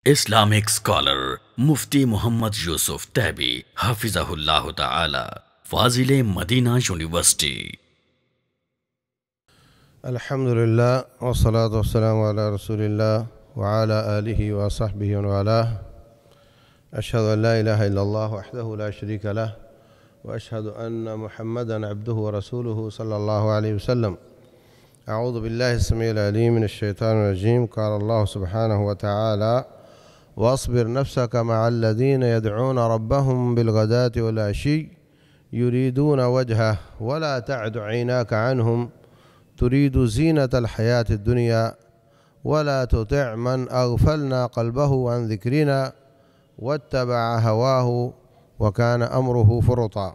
Islamic scholar مفتی محمد یوسف تیبی حفظہ اللہ تعالی، فاضل Medina university. الحمدللہ والصلاة والسلام علی رسول اللہ وعلی آلہ وصحبہ ومن والاه۔ اشہد ان لا الہ الا اللہ وحدہ لا شریک لہ واشہد ان محمدا عبدہ ورسولہ صلی اللہ علیہ وسلم۔ اعوذ باللہ السمیع العلیم من الشیطان الرجیم۔ قال اللہ سبحانہ وتعالی: واصبر نفسك مع الذين يدعون ربهم بالغداة والعشي يريدون وجهه ولا تعد عيناك عنهم تريد زينة الحياة الدنيا ولا تطع من أغفلنا قلبه عن ذكرنا واتبع هواه وكان أمره فرطا۔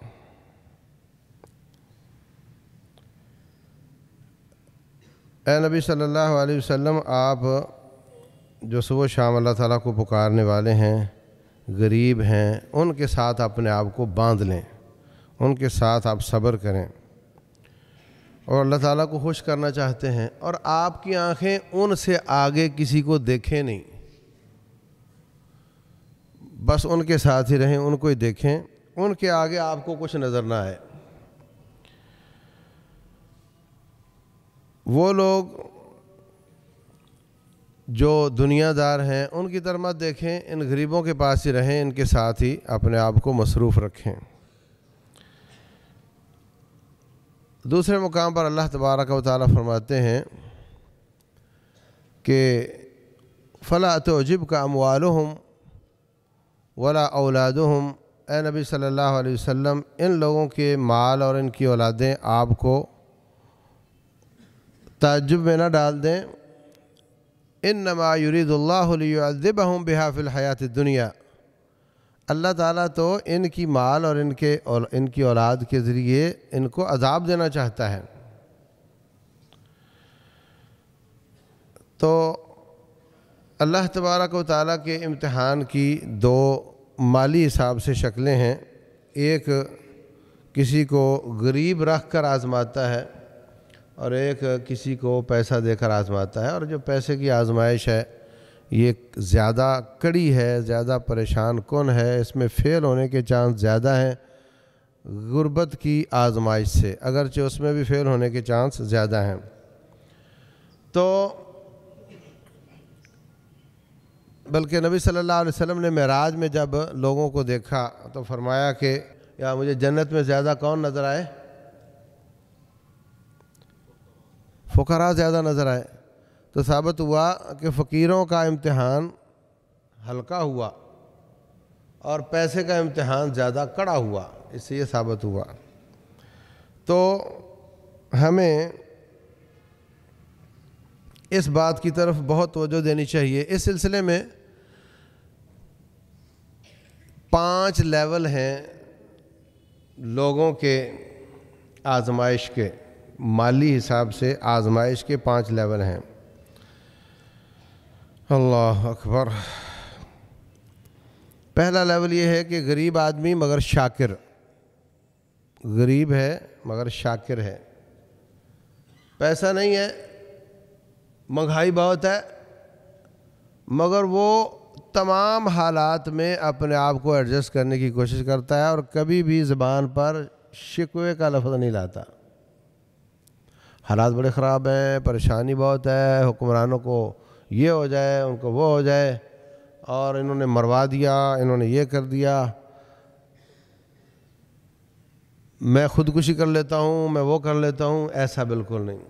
اے نبی صلی اللہ علیہ وسلم، آپ جو صبح و شام اللہ تعالیٰ کو پکارنے والے ہیں، غریب ہیں، ان کے ساتھ اپنے آپ کو باندھ لیں، ان کے ساتھ آپ صبر کریں، اور اللہ تعالیٰ کو خوش کرنا چاہتے ہیں، اور آپ کی آنکھیں ان سے آگے کسی کو دیکھیں نہیں، بس ان کے ساتھ ہی رہیں، ان کو ہی دیکھیں، ان کے آگے آپ کو کچھ نظر نہ آئے۔ وہ لوگ جو دنیا دار ہیں ان کی طرف مت دیکھیں، ان غریبوں کے پاس ہی رہیں، ان کے ساتھ ہی اپنے آپ کو مصروف رکھیں۔ دوسرے مقام پر اللہ تبارک و تعالیٰ فرماتے ہیں کہ فَلَا تُعْجِبْكَ أَمْوَالُهُمْ وَلَا أَوْلَادُهُمْ۔ اے نبی صلی اللہ علیہ وسلم، ان لوگوں کے مال اور ان کی اولادیں آپ کو تعجب میں نہ ڈال دیں۔ انما یرید اللہ لیعذبہم بہا فی الحیات الدنیا۔ اللہ تعالیٰ تو ان کی مال اور ان کی اولاد کے ذریعے ان کو عذاب دینا چاہتا ہے۔ تو اللہ تبارک و تعالیٰ کے امتحان کی دو مالی حساب سے شکلیں ہیں۔ ایک کسی کو غریب رکھ کر آزماتا ہے، اور ایک کسی کو پیسہ دے کر آزماتا ہے، اور جو پیسے کی آزمائش ہے یہ زیادہ کڑی ہے، زیادہ پریشان کن ہے، اس میں فیل ہونے کے چانس زیادہ ہیں غربت کی آزمائش سے، اگرچہ اس میں بھی فیل ہونے کے چانس زیادہ ہیں۔ تو بلکہ نبی صلی اللہ علیہ وسلم نے معراج میں جب لوگوں کو دیکھا تو فرمایا کہ یا مجھے جنت میں زیادہ کون نظر آئے؟ فقراء زیادہ نظر آئے۔ تو ثابت ہوا کہ فقیروں کا امتحان ہلکا ہوا اور پیسے کا امتحان زیادہ کڑا ہوا، اس سے یہ ثابت ہوا۔ تو ہمیں اس بات کی طرف بہت توجہ دینی چاہیے۔ اس سلسلے میں 5 لیول ہیں لوگوں کے آزمائش کے، مالی حساب سے آزمائش کے 5 لیول ہیں۔ اللہ اکبر۔ پہلا لیول یہ ہے کہ غریب آدمی مگر شاکر، غریب ہے مگر شاکر ہے، پیسہ نہیں ہے، مہنگائی بہت ہے، مگر وہ تمام حالات میں اپنے آپ کو ایڈجسٹ کرنے کی کوشش کرتا ہے، اور کبھی بھی زبان پر شکوے کا لفظ نہیں لاتا۔ حالات بڑے خراب ہیں، پریشانی بہت ہے، حکمرانوں کو یہ ہو جائے، ان کو وہ ہو جائے، اور انہوں نے مروا دیا، انہوں نے یہ کر دیا، میں خودکشی کر لیتا ہوں، میں وہ کر لیتا ہوں۔ ایسا بالکل نہیں۔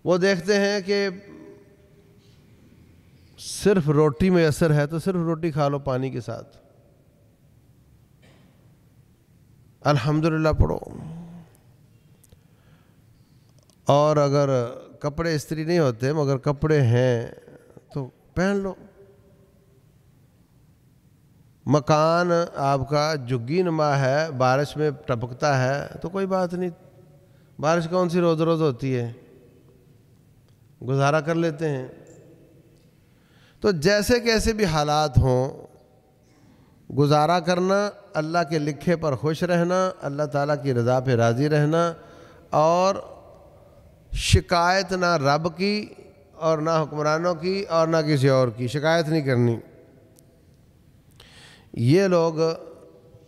وہ دیکھتے ہیں کہ صرف روٹی میسر ہے تو صرف روٹی کھا لو پانی کے ساتھ، الحمدللہ پڑھو، اور اگر کپڑے استری نہیں ہوتے مگر کپڑے ہیں تو پہن لو، مکان آپ کا جھگی نما ہے، بارش میں ٹپکتا ہے تو کوئی بات نہیں، بارش کون سی روز روز ہوتی ہے، گزارا کر لیتے ہیں۔ تو جیسے کیسے بھی حالات ہوں، گزارا کرنا، اللہ کے لکھے پر خوش رہنا، اللہ تعالیٰ کی رضا پہ راضی رہنا، اور شکایت نہ رب کی اور نہ حکمرانوں کی اور نہ کسی اور کی، شکایت نہیں کرنی۔ یہ لوگ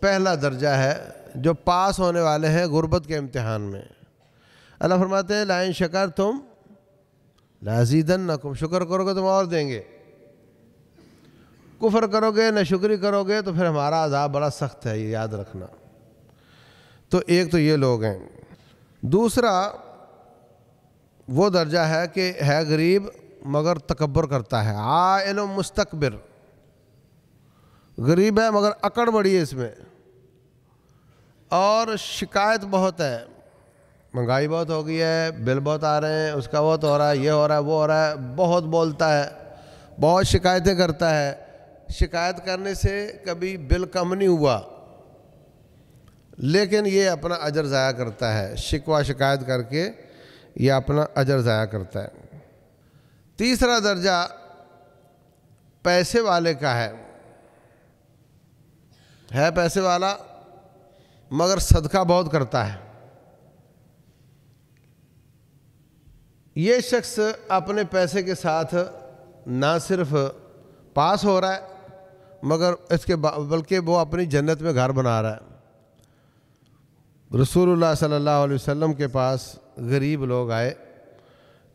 پہلا درجہ ہے جو پاس ہونے والے ہیں غربت کے امتحان میں۔ اللہ فرماتے ہیں لَإِن شَكَرْتُمْ لَأَزِيدَنَّكُمْ، شکر کرو گے تم اور دیں گے، کفر کرو گے ناشکری کرو گے تو پھر ہمارا عذاب بڑا سخت ہے، یہ یاد رکھنا۔ تو ایک تو یہ لوگ ہیں۔ دوسرا وہ درجہ ہے کہ ہے غریب مگر تکبر کرتا ہے، عائل مستکبر، غریب ہے مگر اکڑ بڑی ہے اس میں، اور شکایت بہت ہے، مہنگائی بہت ہو گئی ہے، بل بہت آ رہے ہیں، اس کا بہت ہو رہا ہے، یہ ہو رہا ہے، وہ ہو رہا ہے، بہت بولتا ہے، بہت شکایتیں کرتا ہے۔ شکایت کرنے سے کبھی بل کم نہیں ہوا، لیکن یہ اپنا اجر ضائع کرتا ہے، شکوہ شکایت کر کے یہ اپنا اجر ضائع کرتا ہے۔ تیسرا درجہ پیسے والے کا ہے پیسے والا مگر صدقہ بہت کرتا ہے۔ یہ شخص اپنے پیسے کے ساتھ نہ صرف پاس ہو رہا ہے مگر بلکہ وہ اپنی جنت میں گھر بنا رہا ہے۔ رسول اللہ صلی اللہ علیہ وسلم کے پاس غریب لوگ آئے،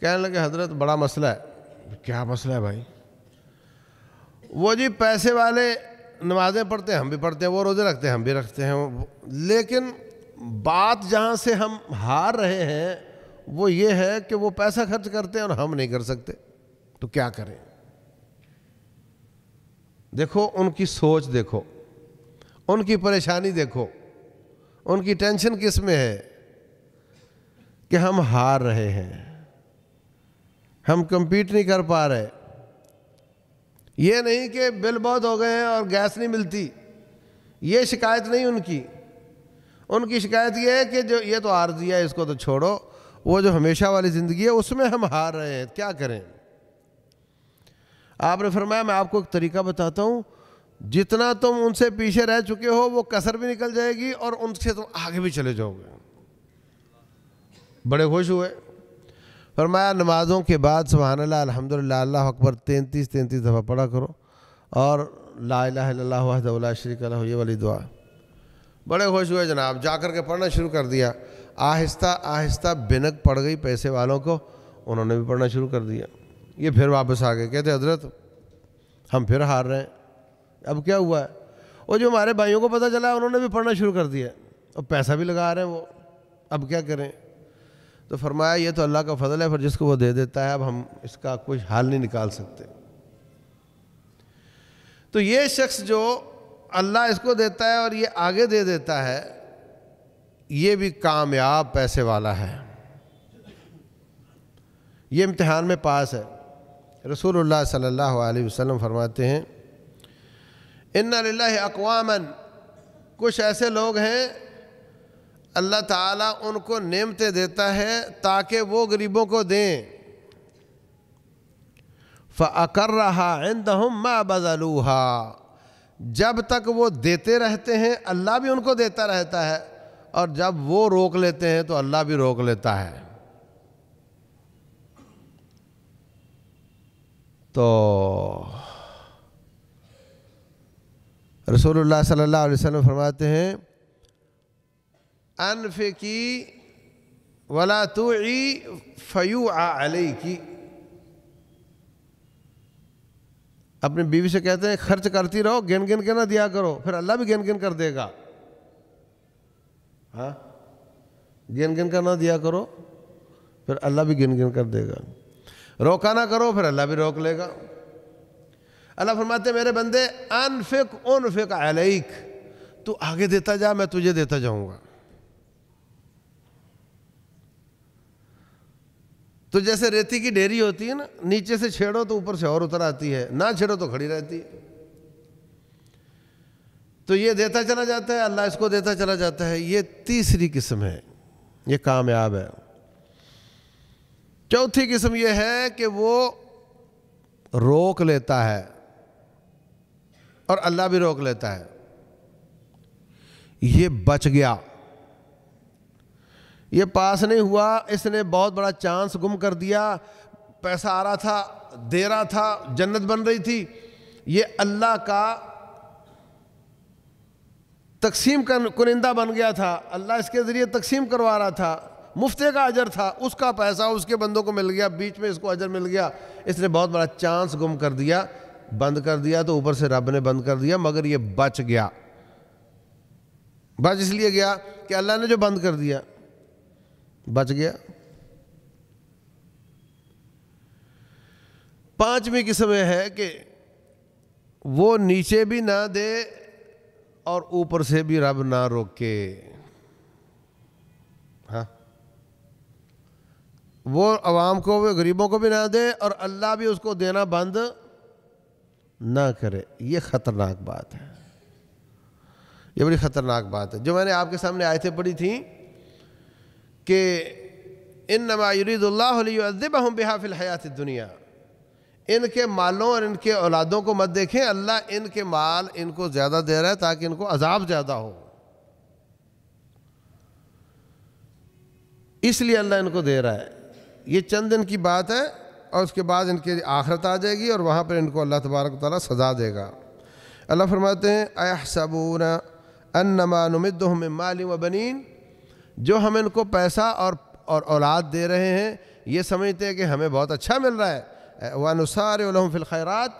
کہنے لگے حضرت بڑا مسئلہ ہے۔ کیا مسئلہ ہے بھائی؟ وہ جی پیسے والے نمازیں پڑھتے ہیں، ہم بھی پڑھتے ہیں، وہ روزے رکھتے ہیں، ہم بھی رکھتے ہیں، لیکن بات جہاں سے ہم ہار رہے ہیں وہ یہ ہے کہ وہ پیسہ خرچ کرتے ہیں اور ہم نہیں کر سکتے، تو کیا کریں؟ دیکھو ان کی سوچ، دیکھو ان کی پریشانی، دیکھو ان کی ٹینشن کس میں ہے کہ ہم ہار رہے ہیں، ہم کمپیٹ نہیں کر پا رہے۔ یہ نہیں کہ بل بہت ہو گئے ہیں اور گیس نہیں ملتی، یہ شکایت نہیں ان کی شکایت یہ ہے کہ جو یہ تو عارضی ہے، اس کو تو چھوڑو، وہ جو ہمیشہ والی زندگی ہے اس میں ہم ہار رہے ہیں، کیا کریں؟ آپ نے فرمایا میں آپ کو ایک طریقہ بتاتا ہوں، جتنا تم ان سے پیچھے رہ چکے ہو وہ کسر بھی نکل جائے گی اور ان سے تم آگے بھی چلے جاؤ گے۔ بڑے خوش ہوئے۔ فرمایا نمازوں کے بعد سبحان اللہ الحمدللہ اللہ اکبر 33 دفعہ پڑھا کرو، اور لا الہ الا اللہ وحدہ لا شریک لہ، یہ والی دعا۔ بڑے خوش ہوئے جناب، جا کر کے پڑھنا شروع کر دیا۔ آہستہ آہستہ بنک پڑ گئی پیسے والوں کو، انہوں نے بھی پڑھنا شروع کر دیا۔ یہ پھر واپس آ گئے، کہتے حضرت ہم پھر ہار رہے ہیں، اب کیا ہوا ہے؟ وہ جو ہمارے بھائیوں کو پتہ چلا انہوں نے بھی پڑھنا شروع کر دیا اور پیسہ بھی لگا رہے ہیں وہ، اب کیا کریں؟ تو فرمایا یہ تو اللہ کا فضل ہے، پھر جس کو وہ دے دیتا ہے، اب ہم اس کا کوئی حل نہیں نکال سکتے۔ تو یہ شخص جو اللہ اس کو دیتا ہے اور یہ آگے دے دیتا ہے، یہ بھی کامیاب پیسے والا ہے، یہ امتحان میں پاس ہے۔ رسول اللہ صلی اللہ علیہ وسلم فرماتے ہیں ان للہ اقواما، کچھ ایسے لوگ ہیں اللہ تعالیٰ ان کو نعمتیں دیتا ہے تاکہ وہ غریبوں کو دیں، فَأَقَرَّهَا عِنْدَهُمْ مَا بَذَلُوهَا، جب تک وہ دیتے رہتے ہیں اللہ بھی ان کو دیتا رہتا ہے، اور جب وہ روک لیتے ہیں تو اللہ بھی روک لیتا ہے۔ تو رسول اللہ صلی اللہ علیہ وسلم فرماتے ہیں انفقی ولا توعی فیوعى علیکی، اپنی بیوی سے کہتے ہیں خرچ کرتی رہو، گن گن کے نہ دیا کرو، پھر اللہ بھی گن گن کر دے گا۔ ہاں، گن گن کر نہ دیا کرو، پھر اللہ بھی گن گن کر دے گا۔ روکا نہ کرو، پھر اللہ بھی روک لے گا۔ اللہ فرماتے ہیں میرے بندے انفق علیک، تو آگے دیتا جا، میں تجھے دیتا جاؤں گا۔ تو جیسے ریتی کی ڈھیری ہوتی ہے نا، نیچے سے چھیڑو تو اوپر سے اور اتر آتی ہے، نہ چھیڑو تو کھڑی رہتی ہے۔ تو یہ دیتا چلا جاتا ہے، اللہ اس کو دیتا چلا جاتا ہے۔ یہ تیسری قسم ہے، یہ کامیاب ہے۔ چوتھی قسم یہ ہے کہ وہ روک لیتا ہے اور اللہ بھی روک لیتا ہے، یہ بچ گیا، یہ پاس نہیں ہوا، اس نے بہت بڑا چانس گم کر دیا، پیسہ آ رہا تھا، دے رہا تھا، جنت بن رہی تھی، یہ اللہ کا تقسیم کنندہ بن گیا تھا، اللہ اس کے ذریعے تقسیم کروا رہا تھا، مفتے کا اجر تھا، اس کا پیسہ اس کے بندوں کو مل گیا، بیچ میں اس کو اجر مل گیا، اس نے بہت بڑا چانس گم کر دیا، بند کر دیا، تو اوپر سے رب نے بند کر دیا، مگر یہ بچ گیا۔ بچ اس لیے گیا کہ اللہ نے جو بند کر دیا، بچ گیا۔ پانچویں قسم یہ ہے کہ وہ نیچے بھی نہ دے اور اوپر سے بھی رب نہ روکے۔ ہاں، وہ عوام کو بھی، غریبوں کو بھی نہ دے اور اللہ بھی اس کو دینا بند نہ کرے۔ یہ خطرناک بات ہے، یہ بڑی خطرناک بات ہے۔ جو میں نے آپ کے سامنے آیتیں پڑھی تھیں کہ انما یرید اللہ لیعذبہم بہا فی الحیات الدنیا، ان کے مالوں اور ان کے اولادوں کو مت دیکھیں، اللہ ان کے مال ان کو زیادہ دے رہا ہے تاکہ ان کو عذاب زیادہ ہو، اس لیے اللہ ان کو دے رہا ہے۔ یہ چند دن کی بات ہے اور اس کے بعد ان کی آخرت آ جائے گی اور وہاں پر ان کو اللہ تبارک و تعالیٰ سزا دے گا۔ اللہ فرماتے ہیں اَيَحْسَبُونَ أَنَّمَا نُمِدُّهُم مِّن مَّالٍ وَبَنِينَ، جو ہم ان کو پیسہ اور اولاد دے رہے ہیں، یہ سمجھتے ہیں کہ ہمیں بہت اچھا مل رہا ہے۔ وَنُسَارِعُ لَهُمْ فِي الْخَيْرَاتِ،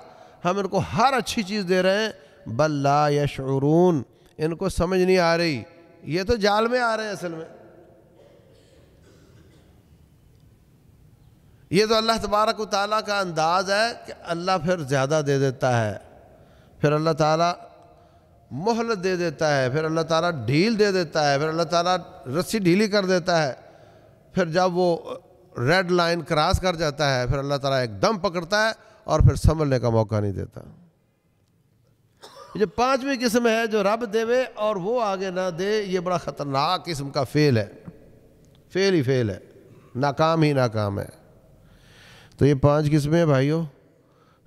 ہم ان کو ہر اچھی چیز دے رہے ہیں، بل لا يشعرون، ان کو سمجھ نہیں آ رہی، یہ تو جال میں آ رہے ہیں اصل میں۔ یہ تو اللہ تبارک و تعالیٰ کا انداز ہے کہ اللہ پھر زیادہ دے دیتا ہے، پھر اللہ تعالیٰ مہلت دے دیتا ہے، پھر اللہ تعالیٰ ڈھیل دے دیتا ہے، پھر اللہ تعالیٰ رسی ڈھیلی کر دیتا ہے، پھر جب وہ ریڈ لائن کراس کر جاتا ہے پھر اللہ تعالیٰ ایک دم پکڑتا ہے اور پھر سنبھلنے کا موقع نہیں دیتا۔ یہ پانچویں قسم ہے جو رب دے اور وہ آگے نہ دے، یہ بڑا خطرناک قسم کا فیل ہے، فیل ہی فیل ہے، ناکام ہی ناکام ہے۔ تو یہ پانچ قسمیں بھائیو،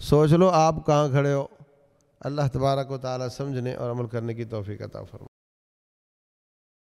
سوچ لو آپ کہاں کھڑے ہو۔ اللہ تبارک و تعالیٰ سمجھنے اور عمل کرنے کی توفیق عطا فرمائے۔